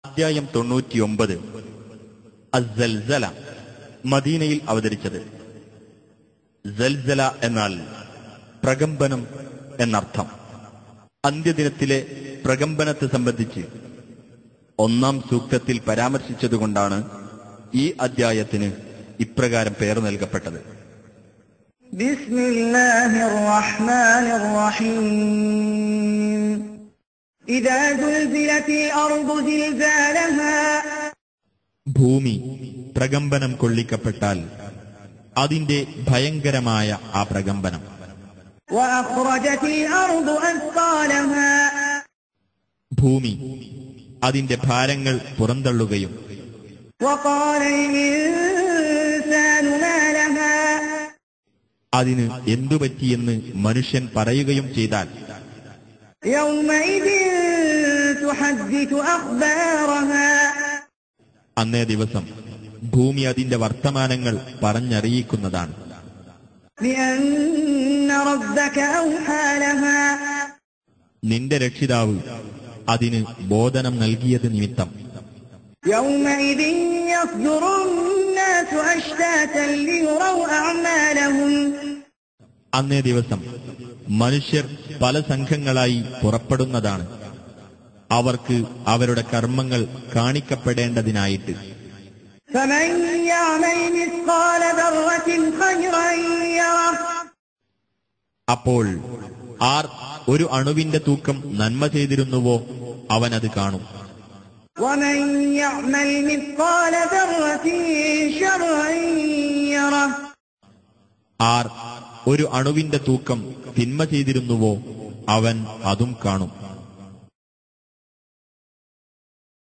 അധ്യായം 99. അസ്സൽസല. മദീനയിൽ അവതരിച്ചത്. സൽസല എന്നാൽ പ്രകമ്പനം എന്നർത്ഥം. അന്ത്യദിനത്തിലെ പ്രകമ്പനത്തെ സംബന്ധിച്ച് 1-ാം സൂക്തത്തിൽ പരാമർശിച്ചതുകൊണ്ടാണ് ഈ അധ്യായത്തിന് ഇപ്രകാരം പേർ നൽകപ്പെട്ടത്. ബിസ്മില്ലാഹിർ റഹ്മാനിർ റഹീം. ഇദാ സുൽസിലത്തിൽ അർദു സിൽസാലഹാ. ഭൂമി പ്രകമ്പനം കൊള്ളിക്കപ്പെട്ടാൽ അതിന്റെ ഭയങ്കരമായ ആ പ്രകമ്പനം. വഅഖ്റജത്തിൽ അർദു അസ്ഖാലഹാ. ഭൂമി അതിന്റെ ഭാരങ്ങൾ പുറന്തള്ളുകയും വഖാലൽ ഇൻസാനു മാ ലഹാ. അതിന് എന്തുപറ്റിയെന്ന് മനുഷ്യൻ പറയുകയും ചെയ്താൽ യൗമഇദിൻ തുഹദ്ദിഥു അഖ്ബാറഹാ. അന്നേ ദിവസം ഭൂമി അതിന്റെ വർത്തമാനങ്ങൾ പറഞ്ഞറിയിക്കുന്നതാണ്. ബിഅന്ന റബ്ബക ഔഹാ ലഹാ. നിന്റെ രക്ഷിതാവ് അതിന് ബോധനം നൽകിയത് നിമിത്തം. യൗമഇദിൻ യസ്ദുറു الناس أشتاتا ليروا أعمالهم. അന്നേ ദിവസം മനുഷ്യർ പല സംഘങ്ങളായി പുറപ്പെടുന്നതാണ്, അവർക്ക് അവരുടെ കർമ്മങ്ങൾ കാണിക്കപ്പെടേണ്ടതിനായിട്ട്. فمن يعمل مثقال ذرة خيرا يره. അപ്പോൾ ആർ ഒരു അണുവിന്റെ തൂക്കം നന്മ ചെയ്തിരുന്നുവോ അവനത് കാണും. ومن يعمل مثقال ذرة شرا يره. ആർ ഒരു അണുവിന്റെ തൂക്കം തിന്മ ചെയ്തിരുന്നുവോ അവൻ അതും കാണും.